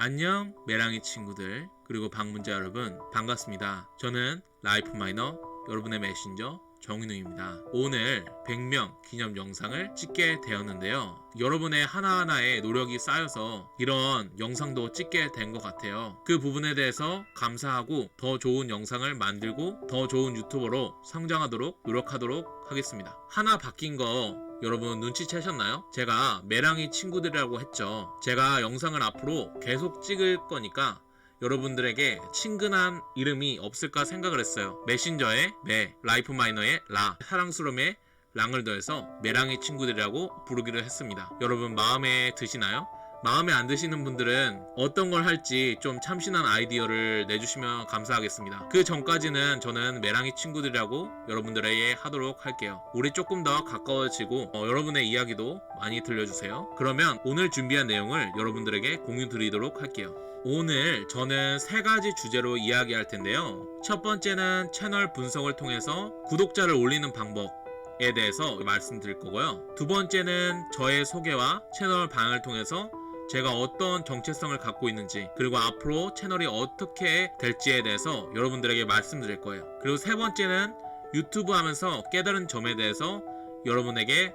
안녕 메랑이 친구들 그리고 방문자 여러분 반갑습니다. 저는 라이프마이너 여러분의 메신저 정인우입니다. 오늘 100명 기념 영상을 찍게 되었는데요. 여러분의 하나하나의 노력이 쌓여서 이런 영상도 찍게 된 것 같아요. 그 부분에 대해서 감사하고 더 좋은 영상을 만들고 더 좋은 유튜버로 성장하도록 노력하도록 하겠습니다. 하나 바뀐 거 여러분 눈치채셨나요? 제가 메랑이 친구들이라고 했죠. 제가 영상을 앞으로 계속 찍을 거니까 여러분들에게 친근한 이름이 없을까 생각을 했어요. 메신저의 메, 라이프마이너의 라, 사랑스러움의 랑을 더해서 메랑이 친구들이라고 부르기로 했습니다. 여러분 마음에 드시나요? 마음에 안 드시는 분들은 어떤 걸 할지 좀 참신한 아이디어를 내주시면 감사하겠습니다. 그 전까지는 저는 메랑이 친구들이라고 여러분들에게 하도록 할게요. 우리 조금 더 가까워지고 여러분의 이야기도 많이 들려주세요. 그러면 오늘 준비한 내용을 여러분들에게 공유 드리도록 할게요. 오늘 저는 3가지 주제로 이야기할 텐데요. 첫 번째는 채널 분석을 통해서 구독자를 올리는 방법에 대해서 말씀드릴 거고요. 두 번째는 저의 소개와 채널 방향을 통해서 제가 어떤 정체성을 갖고 있는지 그리고 앞으로 채널이 어떻게 될지에 대해서 여러분들에게 말씀드릴 거예요. 그리고 세 번째는 유튜브 하면서 깨달은 점에 대해서 여러분에게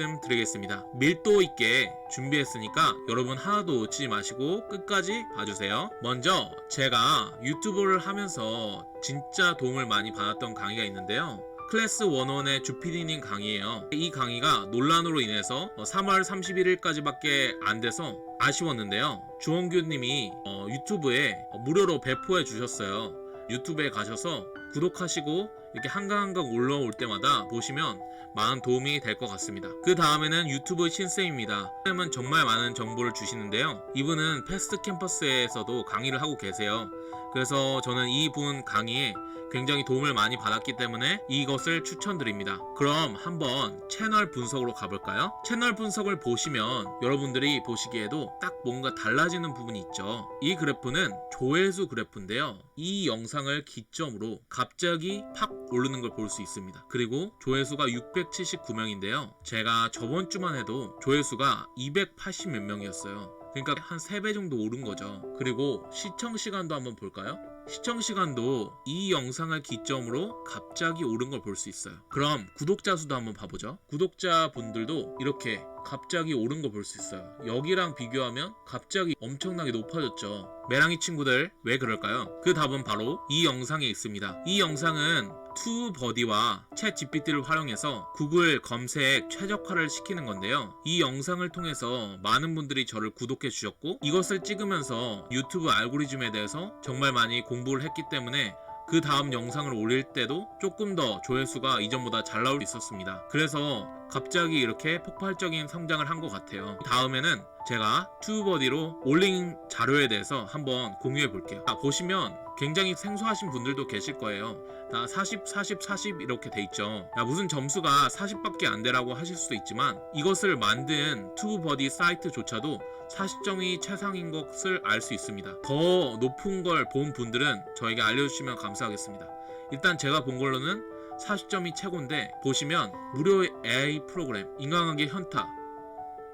말씀드리겠습니다. 밀도 있게 준비했으니까 여러분 하나도 놓치지 마시고 끝까지 봐주세요. 먼저 제가 유튜브를 하면서 진짜 도움을 많이 받았던 강의가 있는데요. 클래스 101의 주피디님 강의예요. 이 강의가 논란으로 인해서 3월 31일까지밖에 안 돼서 아쉬웠는데요. 주원규님이 유튜브에 무료로 배포해 주셨어요. 유튜브에 가셔서 구독하시고 이렇게 한강한강 올라올 때마다 보시면 많은 도움이 될 것 같습니다. 그 다음에는 유튜브 신쌤입니다. 쌤은 정말 많은 정보를 주시는데요. 이분은 패스트 캠퍼스에서도 강의를 하고 계세요. 그래서 저는 이분 강의에 굉장히 도움을 많이 받았기 때문에 이것을 추천드립니다. 그럼 한번 채널 분석으로 가볼까요? 채널 분석을 보시면 여러분들이 보시기에도 딱 뭔가 달라지는 부분이 있죠. 이 그래프는 조회수 그래프인데요. 이 영상을 기점으로 갑자기 팍 오르는 걸 볼 수 있습니다. 그리고 조회수가 679명인데요. 제가 저번 주만 해도 조회수가 280 몇 명이었어요. 그러니까 한 3배 정도 오른 거죠. 그리고 시청시간도 한번 볼까요? 시청시간도 이 영상을 기점으로 갑자기 오른 걸 볼 수 있어요. 그럼 구독자 수도 한번 봐보죠. 구독자분들도 이렇게 갑자기 오른 거 볼 수 있어요. 여기랑 비교하면 갑자기 엄청나게 높아졌죠. 메랑이 친구들 왜 그럴까요? 그 답은 바로 이 영상에 있습니다. 이 영상은 투버디와 챗 GPT를 활용해서 구글 검색 최적화를 시키는 건데요. 이 영상을 통해서 많은 분들이 저를 구독해 주셨고 이것을 찍으면서 유튜브 알고리즘에 대해서 정말 많이 공부를 했기 때문에 그 다음 영상을 올릴 때도 조금 더 조회수가 이전보다 잘 나올 수 있었습니다. 그래서 갑자기 이렇게 폭발적인 성장을 한 것 같아요. 다음에는 제가 튜버디로 올린 자료에 대해서 한번 공유해 볼게요. 보시면 굉장히 생소하신 분들도 계실 거예요. 나 40, 40, 40 이렇게 돼 있죠. 야, 무슨 점수가 40밖에 안 되라고 하실 수도 있지만 이것을 만든 튜버디 사이트조차도 40점이 최상인 것을 알 수 있습니다. 더 높은 걸 본 분들은 저에게 알려주시면 감사하겠습니다. 일단 제가 본 걸로는 40점이 최고인데 보시면 무료 AI 프로그램, 인간관계 현타,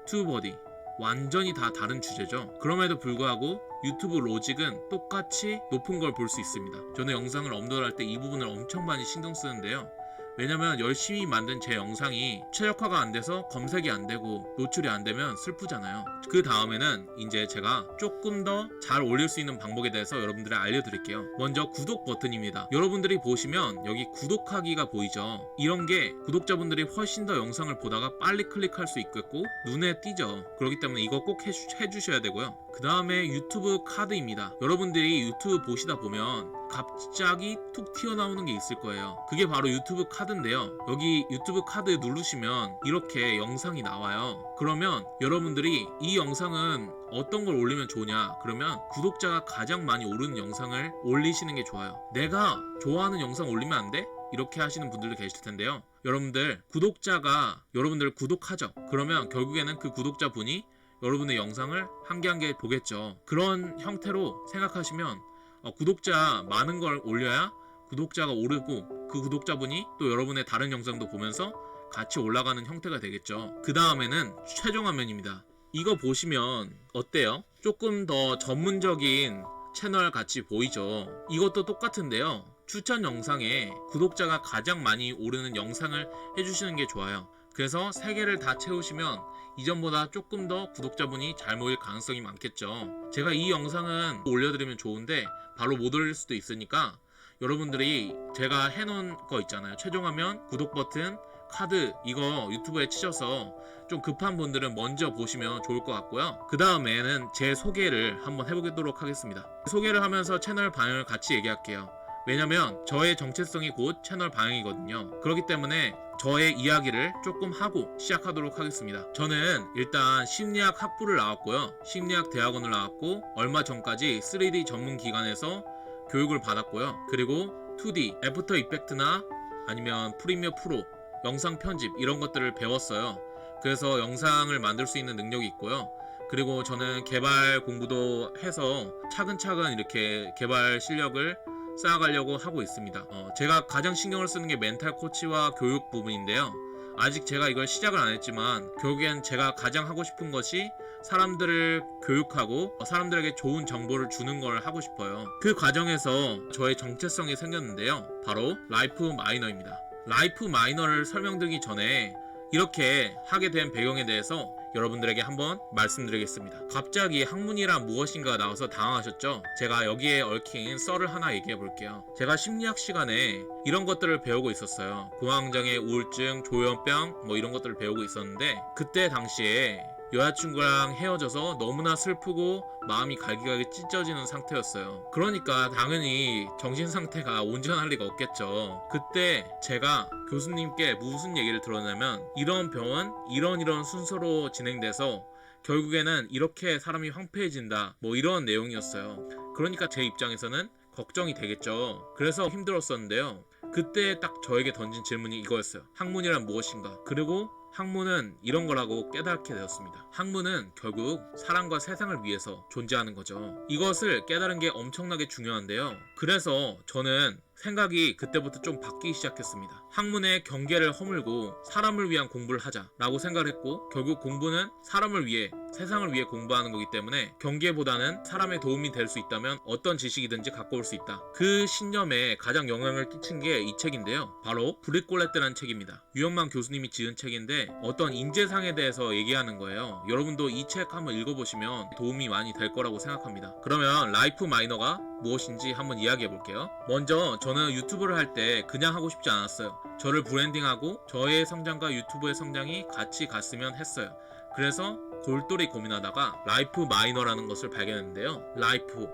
튜버디 완전히 다 다른 주제죠. 그럼에도 불구하고 유튜브 로직은 똑같이 높은 걸 볼 수 있습니다. 저는 영상을 업로드할 때 이 부분을 엄청 많이 신경 쓰는데요. 왜냐면 열심히 만든 제 영상이 최적화가 안 돼서 검색이 안 되고 노출이 안 되면 슬프잖아요. 그 다음에는 이제 제가 조금 더 잘 올릴 수 있는 방법에 대해서 여러분들에 알려드릴게요. 먼저 구독 버튼입니다. 여러분들이 보시면 여기 구독하기가 보이죠. 이런 게 구독자분들이 훨씬 더 영상을 보다가 빨리 클릭할 수 있겠고 눈에 띄죠. 그렇기 때문에 이거 꼭 해주셔야 되고요. 그 다음에 유튜브 카드입니다. 여러분들이 유튜브 보시다 보면 갑자기 툭 튀어나오는 게 있을 거예요. 그게 바로 유튜브 카드인데요. 여기 유튜브 카드 누르시면 이렇게 영상이 나와요. 그러면 여러분들이 이 영상은 어떤 걸 올리면 좋냐? 그러면 구독자가 가장 많이 오르는 영상을 올리시는 게 좋아요. 내가 좋아하는 영상 올리면 안 돼? 이렇게 하시는 분들도 계실 텐데요. 여러분들 구독자가 여러분들을 구독하죠. 그러면 결국에는 그 구독자분이 여러분의 영상을 한 개 한 개 보겠죠. 그런 형태로 생각하시면 구독자 많은 걸 올려야 구독자가 오르고 그 구독자분이 또 여러분의 다른 영상도 보면서 같이 올라가는 형태가 되겠죠. 그 다음에는 최종 화면입니다. 이거 보시면 어때요? 조금 더 전문적인 채널 같이 보이죠? 이것도 똑같은데요. 추천 영상에 구독자가 가장 많이 오르는 영상을 해주시는 게 좋아요. 그래서 3개를 다 채우시면 이전보다 조금 더 구독자분이 잘 모일 가능성이 많겠죠. 제가 이 영상은 올려드리면 좋은데 바로 못 올릴 수도 있으니까 여러분들이 제가 해놓은 거 있잖아요. 최종화면, 구독 버튼, 카드 이거 유튜브에 치셔서 좀 급한 분들은 먼저 보시면 좋을 것 같고요. 그 다음에는 제 소개를 한번 해보도록 하겠습니다. 소개를 하면서 채널 방향을 같이 얘기할게요. 왜냐면 저의 정체성이 곧 채널 방향이거든요. 그렇기 때문에 저의 이야기를 조금 하고 시작하도록 하겠습니다. 저는 일단 심리학 학부를 나왔고요. 심리학 대학원을 나왔고 얼마 전까지 3D 전문 기관에서 교육을 받았고요. 그리고 2D, 애프터 이펙트나 아니면 프리미어 프로, 영상 편집 이런 것들을 배웠어요. 그래서 영상을 만들 수 있는 능력이 있고요. 그리고 저는 개발 공부도 해서 차근차근 이렇게 개발 실력을 쌓아가려고 하고 있습니다. 제가 가장 신경을 쓰는 게 멘탈 코치와 교육 부분인데요. 아직 제가 이걸 시작을 안 했지만 결국엔 제가 가장 하고 싶은 것이 사람들을 교육하고 사람들에게 좋은 정보를 주는 걸 하고 싶어요. 그 과정에서 저의 정체성이 생겼는데요. 바로 라이프 마이너입니다. 라이프 마이너를 설명드리기 전에 이렇게 하게 된 배경에 대해서 여러분들에게 한번 말씀드리겠습니다. 갑자기 학문이란 무엇인가 나와서 당황하셨죠? 제가 여기에 얽힌 썰을 하나 얘기해 볼게요. 제가 심리학 시간에 이런 것들을 배우고 있었어요. 공황장애, 우울증, 조현병 뭐 이런 것들을 배우고 있었는데 그때 당시에 여자친구랑 헤어져서 너무나 슬프고 마음이 갈기갈기 찢어지는 상태였어요. 그러니까 당연히 정신 상태가 온전할 리가 없겠죠. 그때 제가 교수님께 무슨 얘기를 들었냐면 이런 병은 이런 순서로 진행돼서 결국에는 이렇게 사람이 황폐해진다 뭐 이런 내용이었어요. 그러니까 제 입장에서는 걱정이 되겠죠. 그래서 힘들었었는데요. 그때 딱 저에게 던진 질문이 이거였어요. 학문이란 무엇인가? 그리고 학문은 이런 거라고 깨닫게 되었습니다. 학문은 결국 사람과 세상을 위해서 존재하는 거죠. 이것을 깨달은 게 엄청나게 중요한데요. 그래서 저는 생각이 그때부터 좀 바뀌기 시작했습니다. 학문의 경계를 허물고 사람을 위한 공부를 하자라고 생각을 했고 결국 공부는 사람을 위해 세상을 위해 공부하는 거기 때문에 경계보다는 사람의 도움이 될 수 있다면 어떤 지식이든지 갖고 올 수 있다. 그 신념에 가장 영향을 끼친 게 이 책인데요. 바로 브릿골레트라는 책입니다. 유영만 교수님이 지은 책인데 어떤 인재상에 대해서 얘기하는 거예요. 여러분도 이 책 한번 읽어보시면 도움이 많이 될 거라고 생각합니다. 그러면 라이프 마이너가 무엇인지 한번 이야기해 볼게요. 먼저 저는 유튜브를 할 때 그냥 하고 싶지 않았어요. 저를 브랜딩하고 저의 성장과 유튜브의 성장이 같이 갔으면 했어요. 그래서 골똘히 고민하다가 라이프 마이너라는 것을 발견했는데요. 라이프,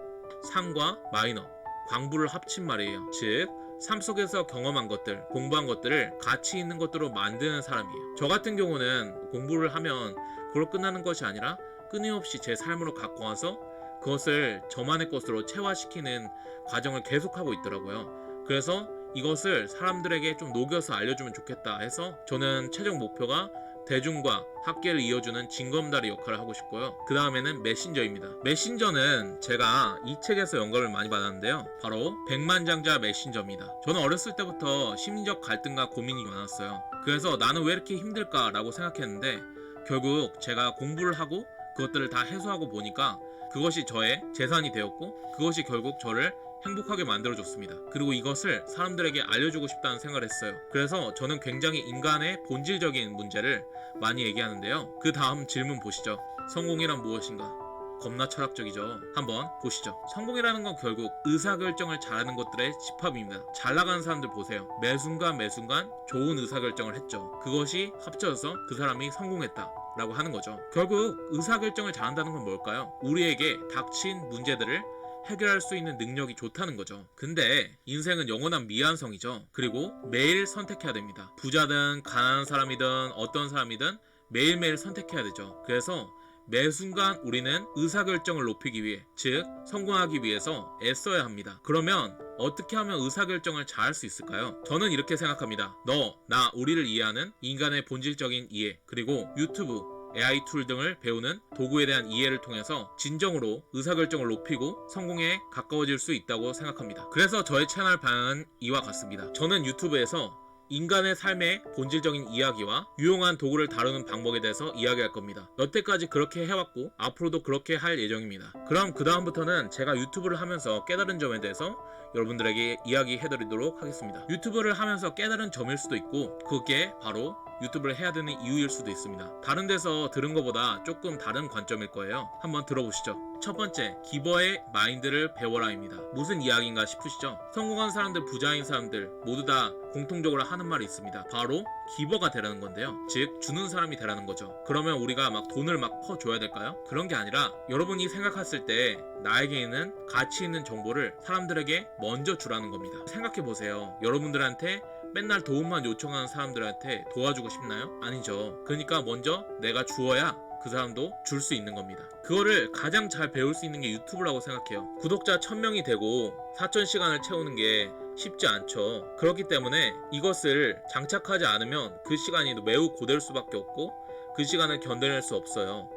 상과 마이너, 광부를 합친 말이에요. 즉 삶 속에서 경험한 것들, 공부한 것들을 가치 있는 것들로 만드는 사람이에요. 저 같은 경우는 공부를 하면 그걸로 끝나는 것이 아니라 끊임없이 제 삶으로 갖고 와서 그것을 저만의 것으로 체화시키는 과정을 계속하고 있더라고요. 그래서 이것을 사람들에게 좀 녹여서 알려주면 좋겠다 해서 저는 최종 목표가 대중과 학계를 이어주는 징검다리 역할을 하고 싶고요. 그 다음에는 메신저입니다. 메신저는 제가 이 책에서 영감을 많이 받았는데요. 바로 백만장자 메신저입니다. 저는 어렸을 때부터 심리적 갈등과 고민이 많았어요. 그래서 나는 왜 이렇게 힘들까 라고 생각했는데 결국 제가 공부를 하고 그것들을 다 해소하고 보니까 그것이 저의 재산이 되었고 그것이 결국 저를 행복하게 만들어줬습니다. 그리고 이것을 사람들에게 알려주고 싶다는 생각을 했어요. 그래서 저는 굉장히 인간의 본질적인 문제를 많이 얘기하는데요. 그 다음 질문 보시죠. 성공이란 무엇인가? 겁나 철학적이죠. 한번 보시죠. 성공이라는 건 결국 의사결정을 잘하는 것들의 집합입니다. 잘 나가는 사람들 보세요. 매 순간 좋은 의사결정을 했죠. 그것이 합쳐져서 그 사람이 성공했다 라고 하는 거죠. 결국 의사결정을 잘한다는 건 뭘까요? 우리에게 닥친 문제들을 해결할 수 있는 능력이 좋다는 거죠. 근데 인생은 영원한 미완성이죠. 그리고 매일 선택해야 됩니다. 부자든 가난한 사람이든 어떤 사람이든 매일매일 선택해야 되죠. 그래서 매 순간 우리는 의사결정을 높이기 위해, 즉 성공하기 위해서 애써야 합니다. 그러면 어떻게 하면 의사결정을 잘할 수 있을까요? 저는 이렇게 생각합니다. 너, 나, 우리를 이해하는 인간의 본질적인 이해, 그리고 유튜브, AI 툴 등을 배우는 도구에 대한 이해를 통해서 진정으로 의사결정을 높이고 성공에 가까워질 수 있다고 생각합니다. 그래서 저의 채널 방향은 이와 같습니다. 저는 유튜브에서 인간의 삶의 본질적인 이야기와 유용한 도구를 다루는 방법에 대해서 이야기할 겁니다. 여태까지 그렇게 해왔고 앞으로도 그렇게 할 예정입니다. 그럼 그 다음부터는 제가 유튜브를 하면서 깨달은 점에 대해서 여러분들에게 이야기해드리도록 하겠습니다. 유튜브를 하면서 깨달은 점일 수도 있고 그게 바로 유튜브를 해야 되는 이유일 수도 있습니다. 다른 데서 들은 것보다 조금 다른 관점일 거예요. 한번 들어보시죠. 첫 번째, 기버의 마인드를 배워라입니다. 무슨 이야기인가 싶으시죠? 성공한 사람들, 부자인 사람들 모두 다 공통적으로 하는 말이 있습니다. 바로 기버가 되라는 건데요. 즉 주는 사람이 되라는 거죠. 그러면 우리가 막 돈을 막 퍼줘야 될까요? 그런 게 아니라 여러분이 생각했을 때 나에게 있는 가치 있는 정보를 사람들에게 먼저 주라는 겁니다. 생각해 보세요. 여러분들한테 맨날 도움만 요청하는 사람들한테 도와주고 싶나요? 아니죠. 그러니까 먼저 내가 주어야 그 사람도 줄 수 있는 겁니다. 그거를 가장 잘 배울 수 있는 게 유튜브라고 생각해요. 구독자 1000명이 되고 4000시간을 채우는 게 쉽지 않죠. 그렇기 때문에 이것을 장착하지 않으면 그 시간이 매우 고될 수밖에 없고 그 시간을 견뎌낼 수 없어요.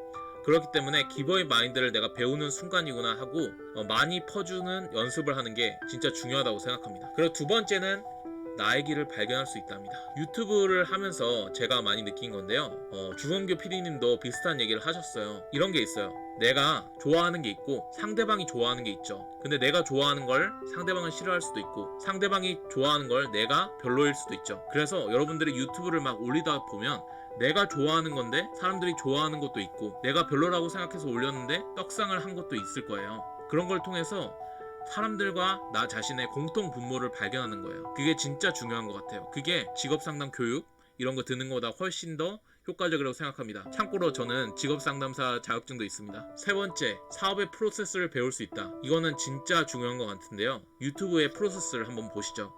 그렇기 때문에 기버의 마인드를 내가 배우는 순간이구나 하고 많이 퍼주는 연습을 하는 게 진짜 중요하다고 생각합니다. 그리고 두 번째는 나의 길을 발견할 수 있답니다. 유튜브를 하면서 제가 많이 느낀 건데요. 주성규 PD님도 비슷한 얘기를 하셨어요. 이런 게 있어요. 내가 좋아하는 게 있고 상대방이 좋아하는 게 있죠. 근데 내가 좋아하는 걸 상대방은 싫어할 수도 있고 상대방이 좋아하는 걸 내가 별로일 수도 있죠. 그래서 여러분들이 유튜브를 막 올리다 보면 내가 좋아하는 건데 사람들이 좋아하는 것도 있고 내가 별로라고 생각해서 올렸는데 떡상을 한 것도 있을 거예요. 그런 걸 통해서 사람들과 나 자신의 공통 분모를 발견하는 거예요. 그게 진짜 중요한 것 같아요. 그게 직업상담 교육 이런 거 듣는 것보다 훨씬 더 효과적이라고 생각합니다. 참고로 저는 직업상담사 자격증도 있습니다. 세 번째, 사업의 프로세스를 배울 수 있다. 이거는 진짜 중요한 것 같은데요. 유튜브의 프로세스를 한번 보시죠.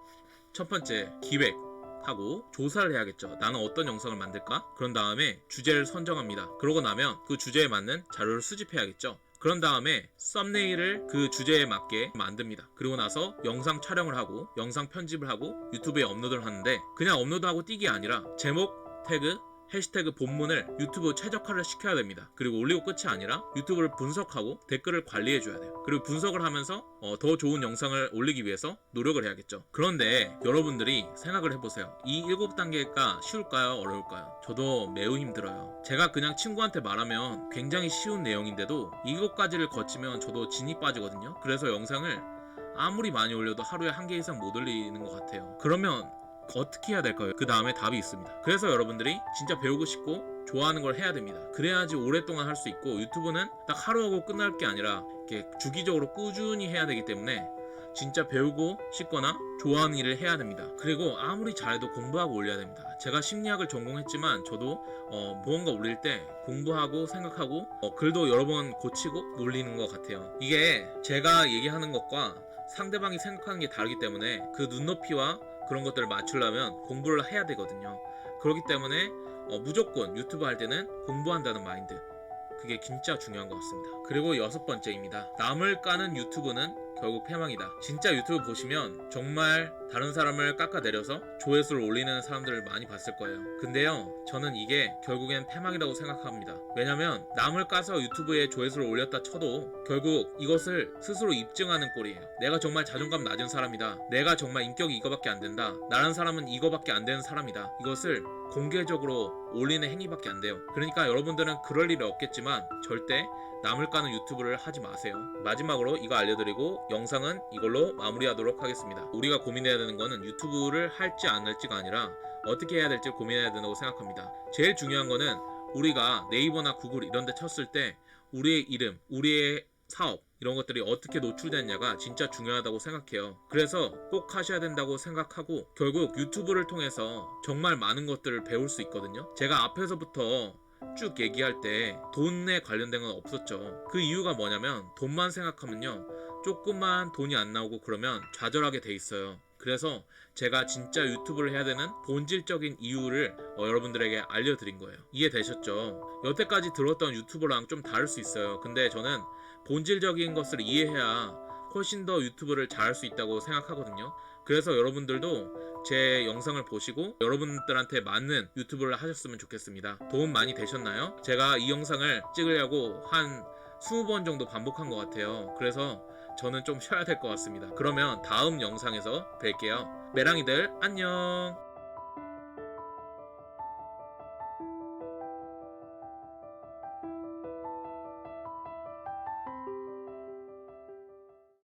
첫 번째, 기획 하고 조사를 해야겠죠. 나는 어떤 영상을 만들까? 그런 다음에 주제를 선정합니다. 그러고 나면 그 주제에 맞는 자료를 수집해야겠죠. 그런 다음에 썸네일을 그 주제에 맞게 만듭니다. 그리고 나서 영상 촬영을 하고 영상 편집을 하고 유튜브에 업로드를 하는데 그냥 업로드하고 띄기 아니라 제목, 태그, 해시태그 본문을 유튜브 최적화를 시켜야 됩니다. 그리고 올리고 끝이 아니라 유튜브를 분석하고 댓글을 관리해줘야 돼요. 그리고 분석을 하면서 더 좋은 영상을 올리기 위해서 노력을 해야겠죠. 그런데 여러분들이 생각을 해보세요. 이 7단계가 쉬울까요? 어려울까요? 저도 매우 힘들어요. 제가 그냥 친구한테 말하면 굉장히 쉬운 내용인데도 7가지를 거치면 저도 진이 빠지거든요. 그래서 영상을 아무리 많이 올려도 하루에 1개 이상 못 올리는 것 같아요. 그러면 어떻게 해야 될까요? 그 다음에 답이 있습니다. 그래서 여러분들이 진짜 배우고 싶고 좋아하는 걸 해야 됩니다. 그래야지 오랫동안 할 수 있고 유튜브는 딱 하루하고 끝날 게 아니라 이렇게 주기적으로 꾸준히 해야 되기 때문에 진짜 배우고 싶거나 좋아하는 일을 해야 됩니다. 그리고 아무리 잘해도 공부하고 올려야 됩니다. 제가 심리학을 전공했지만 저도 무언가 올릴 때 공부하고 생각하고 글도 여러 번 고치고 올리는 것 같아요. 이게 제가 얘기하는 것과 상대방이 생각하는 게 다르기 때문에 그 눈높이와 그런 것들을 맞추려면 공부를 해야 되거든요. 그렇기 때문에 무조건 유튜브 할 때는 공부한다는 마인드, 그게 진짜 중요한 것 같습니다. 그리고 6번째입니다. 남을 까는 유튜브는 결국 패망이다. 진짜 유튜브 보시면 정말 다른 사람을 깎아내려서 조회수를 올리는 사람들을 많이 봤을 거예요. 근데요, 저는 이게 결국엔 패망이라고 생각합니다. 왜냐면 남을 까서 유튜브에 조회수를 올렸다 쳐도 결국 이것을 스스로 입증하는 꼴이에요. 내가 정말 자존감 낮은 사람이다. 내가 정말 인격이 이거밖에 안 된다. 나란 사람은 이거밖에 안 되는 사람이다. 이것을 공개적으로 올리는 행위밖에 안 돼요. 그러니까 여러분들은 그럴 일이 없겠지만 절대 남을 까는 유튜브를 하지 마세요. 마지막으로 이거 알려드리고 영상은 이걸로 마무리하도록 하겠습니다. 우리가 고민해야 되는 거는 유튜브를 할지 안 할지가 아니라 어떻게 해야 될지 고민해야 된다고 생각합니다. 제일 중요한 거는 우리가 네이버나 구글 이런 데 쳤을 때 우리의 이름, 우리의 사업 이런 것들이 어떻게 노출됐냐가 진짜 중요하다고 생각해요. 그래서 꼭 하셔야 된다고 생각하고 결국 유튜브를 통해서 정말 많은 것들을 배울 수 있거든요. 제가 앞에서부터 쭉 얘기할 때 돈에 관련된 건 없었죠. 그 이유가 뭐냐면 돈만 생각하면요, 조금만 돈이 안 나오고 그러면 좌절하게 돼 있어요. 그래서 제가 진짜 유튜브를 해야 되는 본질적인 이유를 여러분들에게 알려드린 거예요. 이해되셨죠? 여태까지 들었던 유튜브랑 좀 다를 수 있어요. 근데 저는 본질적인 것을 이해해야 훨씬 더 유튜브를 잘할 수 있다고 생각하거든요. 그래서 여러분들도 제 영상을 보시고 여러분들한테 맞는 유튜브를 하셨으면 좋겠습니다. 도움 많이 되셨나요? 제가 이 영상을 찍으려고 한 20번 정도 반복한 것 같아요. 그래서 저는 좀 쉬어야 될 것 같습니다. 그러면 다음 영상에서 뵐게요. 메랑이들 안녕.